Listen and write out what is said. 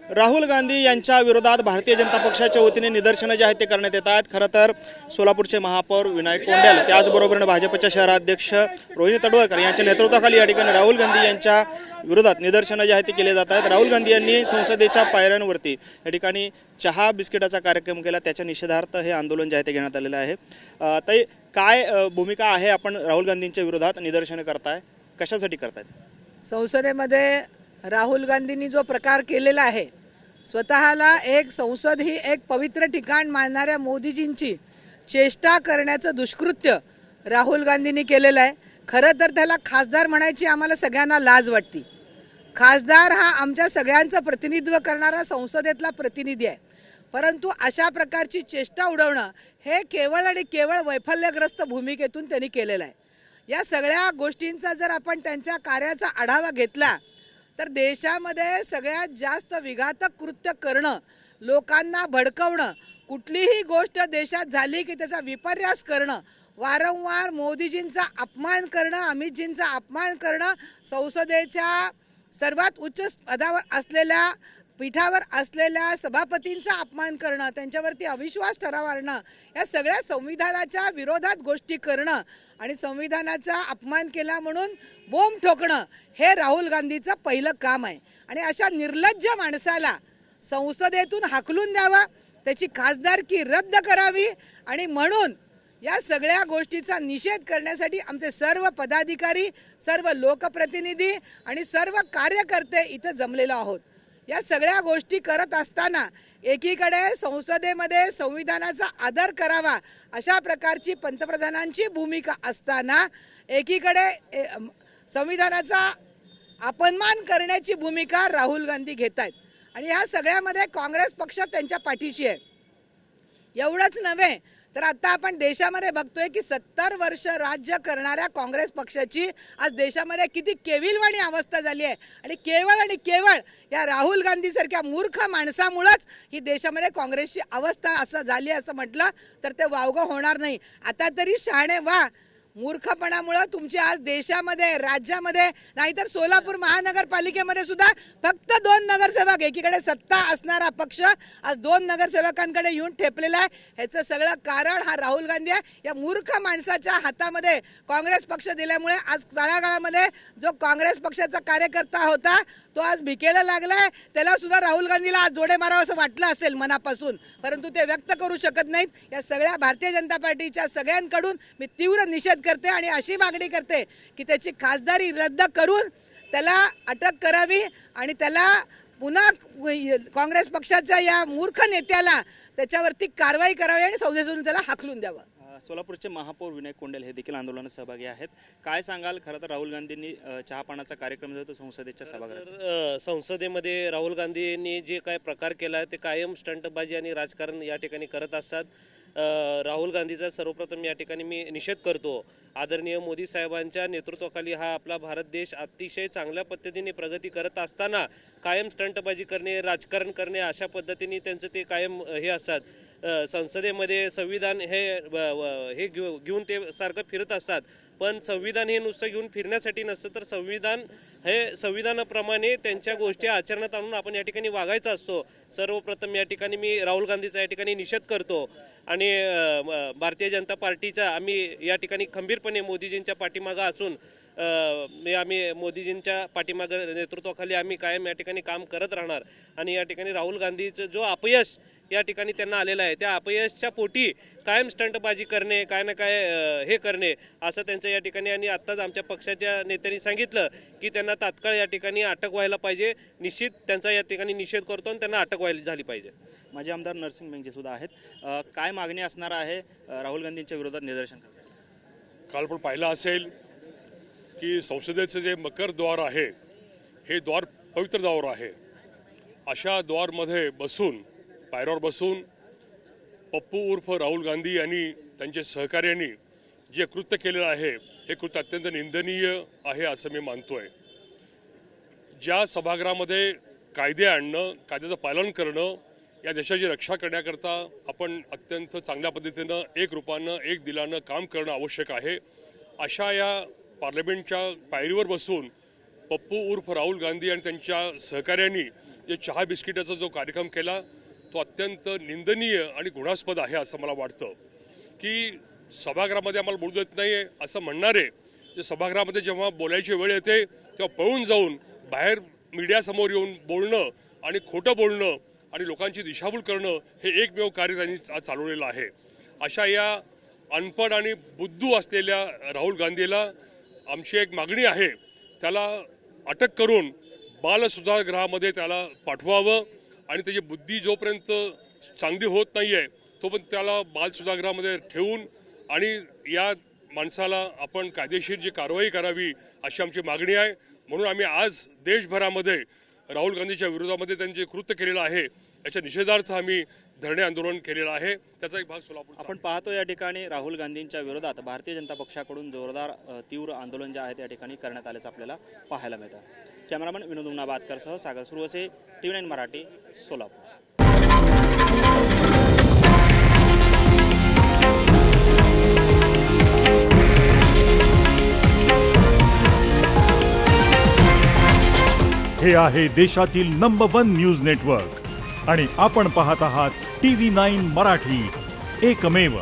राहुल गांधी यांच्या विरोधात भारतीय जनता पक्षाच्या वतीने निदर्शनं जे आहेत ते करण्यात येत आहेत। खरं तर सोलापूरचे महापौर विनायक कोंडेल त्याचबरोबर भाजपचे शहराध्यक्ष रोहिणी तडवळकर यांच्या नेतृत्वाखाली या ठिकाणी राहुल गांधी यांच्या विरोधात निदर्शनं जे आहेत ते केले जात आहेत। राहुल गांधी यांनी संसदेच्या पायऱ्यांवरती या ठिकाणी चहा बिस्किटाचा कार्यक्रम केला, त्याच्या निषेधार्थ हे आंदोलन जे आहे ते घेण्यात आलेलं आहे। ताई, काय भूमिका आहे? आपण राहुल गांधींच्या विरोधात निदर्शनं करताय, कशासाठी करतायत? संसदेमध्ये राहुल गांधींनी जो प्रकार केलेला आहे, स्वतःला एक संसद ही एक पवित्र ठिकाण मानणाऱ्या मोदीजींची चेष्टा करण्याचं दुष्कृत्य राहुल गांधींनी केलेलं आहे। खरं तर त्याला खासदार म्हणायची आम्हाला सगळ्यांना लाज वाटते। खासदार हा आमच्या सगळ्यांचं प्रतिनिधित्व करणारा संसदेतला प्रतिनिधी आहे, परंतु अशा प्रकारची चेष्टा उडवणं हे केवळ आणि केवळ वैफल्यग्रस्त भूमिकेतून त्यांनी केलेलं आहे। या सगळ्या गोष्टींचा जर आपण त्यांच्या कार्याचा आढावा घेतला तर देशामध्ये सगळ्यात जास्त विघातक कृत्य करणं, लोकांना भडकवणं, कुठलीही गोष्ट देशात झाली की त्याचा विपर्यास करणं, वारंवार मोदीजींचा अपमान करणं, अमितजींचा अपमान करणं, संसदेच्या सर्वात उच्च पदावर असलेल्या पीठावर असलेल्या सभापतींचा अपमान करणं, त्यांच्यावरती अविश्वास ठराव आणणं, या सगळ्या संविधानाच्या विरोधात गोष्टी करणं आणि संविधानाचा अपमान केला म्हणून बोंब ठोकणं हे राहुल गांधीचं पहिलं काम आहे। आणि अशा निर्लज्ज माणसाला संसदेतून हाकलून द्यावा, त्याची खासदारकी रद्द करावी आणि म्हणून या सगळ्या गोष्टीचा निषेध करण्यासाठी आमचे सर्व पदाधिकारी, सर्व लोकप्रतिनिधी आणि सर्व कार्यकर्ते इथं जमलेलो आहोत। या सगळ्या गोष्टी करत असताना एकीकडे संसदेमध्ये संविधानाचा आदर करावा अशा प्रकारची पंतप्रधानांची भूमिका असताना एकीकडे संविधानाचा अपमान करण्याची भूमिका राहुल गांधी घेत आहेत। आणि ह्या सगळ्यामध्ये काँग्रेस पक्ष त्यांच्या पाठीशी आहे। एवढंच नव्हे तर आता आपण देशामध्ये बघतोय की 70 वर्ष राज्य करणाऱ्या काँग्रेस पक्षाची आज देशामध्ये किती केविलवाणी अवस्था झाली आहे। आणि केवळ या राहुल गांधी सारख्या मूर्ख माणसामुळेच ही देशामध्ये काँग्रेसची अवस्था असं झाली असं म्हटलं तर ते वावगं होणार नाही। आता तरी शहाणे व्हा, मूर्खपणामुळे तुमचे आज देशामध्ये, राज्यामध्ये, नाहीतर सोलापूर महानगरपालिकेमध्ये सुद्धा फक्त 2 नगरसेवक, एकीकडे सत्ता असणारा पक्ष आज 2 नगरसेवकांकडे येऊन ठेपलेला आहे। ह्याचं सगळं कारण हा राहुल गांधी आहे। या मूर्ख माणसाच्या हातामध्ये काँग्रेस पक्ष दिल्यामुळे आज तळागाळामध्ये जो काँग्रेस पक्षाचा कार्यकर्ता होता तो आज भिकेला लागलाय। त्याला सुद्धा राहुल गांधीला आज जोडे मारावं असं वाटलं असेल मनापासून, परंतु ते व्यक्त करू शकत नाहीत। या सगळ्या भारतीय जनता पार्टीच्या सगळ्यांकडून मी तीव्र निषेध करते आणि अशी मागणी करते की त्याची खासदारी रद्द करून त्याला अटक करावी आणि त्याला पुन्हा काँग्रेस पक्षाच्या या मूर्ख नेत्याला त्याच्यावरती कारवाई करावी आणि संसदेतून त्याला हाकलून द्यावं। सोलापूरचे महापौर विनायक कोंडेल हे देखील आंदोलनात सहभागी आहेत। काय सांगाल? खरं तर राहुल गांधींनी चहापानाचा कार्यक्रम जो तो संसदेच्या सभागृहात, संसदेमध्ये राहुल गांधींनी जे काय प्रकार केला ते कायम स्टंटबाजी आणि राजकारण या ठिकाणी करत असतात। राहुल गांधीचा सर्वप्रथम या ठिकाणी मी निषेध करतो। आदरणीय मोदी साहेबांच्या नेतृत्वाखाली हा आपला भारत देश अतिशय चांगल्या पद्धतीने प्रगती करत असताना कायम स्टंटबाजी करणे, राजकारण करणे अशा पद्धतीने त्यांचं ते कायम हे असतात। संसदेमध्ये संविधान हे घेऊन ते सारखं फिरत असतात, पण संविधान हे नुसतं घेऊन फिरण्यासाठी नसतं, तर संविधान हे संविधानाप्रमाणे त्यांच्या गोष्टी आचरणात आणून आपण या ठिकाणी वागायचं असतो। सर्वप्रथम या ठिकाणी मी राहुल गांधीचा या ठिकाणी निषेध करतो आणि भारतीय जनता पार्टीचा आम्ही या ठिकाणी खंबीरपणे मोदीजींच्या पाठीमागं असून आम्ही मोदीजींच्या पाठीमागं नेतृत्वाखाली आम्ही कायम या ठिकाणी काम करत राहणार। आणि या ठिकाणी राहुल गांधीचं जो अपयश या ठिकाणी त्यांना आलेलं आहे त्या अपयशाच्या पोटी कायम स्टंटबाजी करणे, काय ना काय हे करणे असं त्यांचं या ठिकाणी, आणि आत्ताच आमच्या पक्षाच्या नेत्यांनी सांगितलं की त्यांना तात्काळ या ठिकाणी अटक व्हायला पाहिजे। निश्चित त्यांचा या ठिकाणी निषेध करतो आणि त्यांना अटक व्हायला झाली पाहिजे। माजी आमदार नरसिंग मेंगे सुद्धा आहेत। काय मागणी असणार आहे राहुल गांधींच्या विरोधात निदर्शन करण्यासाठी? काल पण पाहिलं असेल की संसदेचं जे मकर द्वार आहे हे द्वार पवित्र द्वार आहे। अशा द्वारमध्ये बसून, पायऱ्यावर बसून पप्पू उर्फ राहुल गांधी यांनी त्यांच्या सहकार्यांनी जे कृत्य केलेलं आहे हे कृत्य अत्यंत निंदनीय आहे असं मी मानतोय। ज्या सभागृहामध्ये कायदे आणणं, कायद्याचं पालन करणं, या देशाची रक्षा करण्याकरता आपण अत्यंत चांगल्या पद्धतीनं एक रूपानं, एक दिलानं काम करणं आवश्यक आहे। अशा या पार्लमेंटच्या पायरीवर बसून पप्पू उर्फ राहुल गांधी आणि त्यांच्या सहकार्यांनी जे चहा बिस्किटाचा जो कार्यक्रम केला तो अत्यंत निंदनीय आणि गुणास्पद आहे असं मला वाटतं. की सभागृहामध्ये आम्हाला बोलू देत नाही आहे असं म्हणणारे जे सभागृहामध्ये जेव्हा बोलायची वेळ येते तेव्हा पळून जाऊन बाहेर मीडियासमोर येऊन बोलणं आणि खोटं बोलणं आणि लोकांची दिशाभूल करणं हे एकमेव कार्य त्यांनी आज चालवलेलं आहे. अशा या अनपढ आणि बुद्धू असलेल्या राहुल गांधीला आमची एक मागणी आहे, त्याला अटक करून बालसुधारगृहामध्ये त्याला पाठवावं आणि त्याची बुद्धी जोपर्यंत चांगली होत नाही आहे तोपर्यंत त्याला बालसुधारगृहामध्ये ठेवून आणि या माणसाला आपण कायदेशीर जी कारवाई करावी अशी आमची मागणी आहे. म्हणून आम्ही आज देशभरामध्ये राहुल गांधीच्या विरोधामध्ये त्यांनी जे कृत्य केलेलं आहे याच्या निषेधार्थ आम्ही धरणे आंदोलन केलेलं आहे. त्याचा एक भाग सोलापूर. आपण पाहतो या ठिकाणी राहुल गांधींच्या विरोधात भारतीय जनता पक्षाकडून जोरदार तीव्र आंदोलन जे आहे त्या ठिकाणी करण्यात आल्याचं आपल्याला पाहायला मिळतं. कॅमेरामन विनोद उमनाबादकरसह सागर सुरवसे, TV9 मराठी, सोलापूर. हे आहे देशातील नंबर 1 न्यूज नेटवर्क आणि आपण पाहत आहात TV9 मराठी, एकमेव.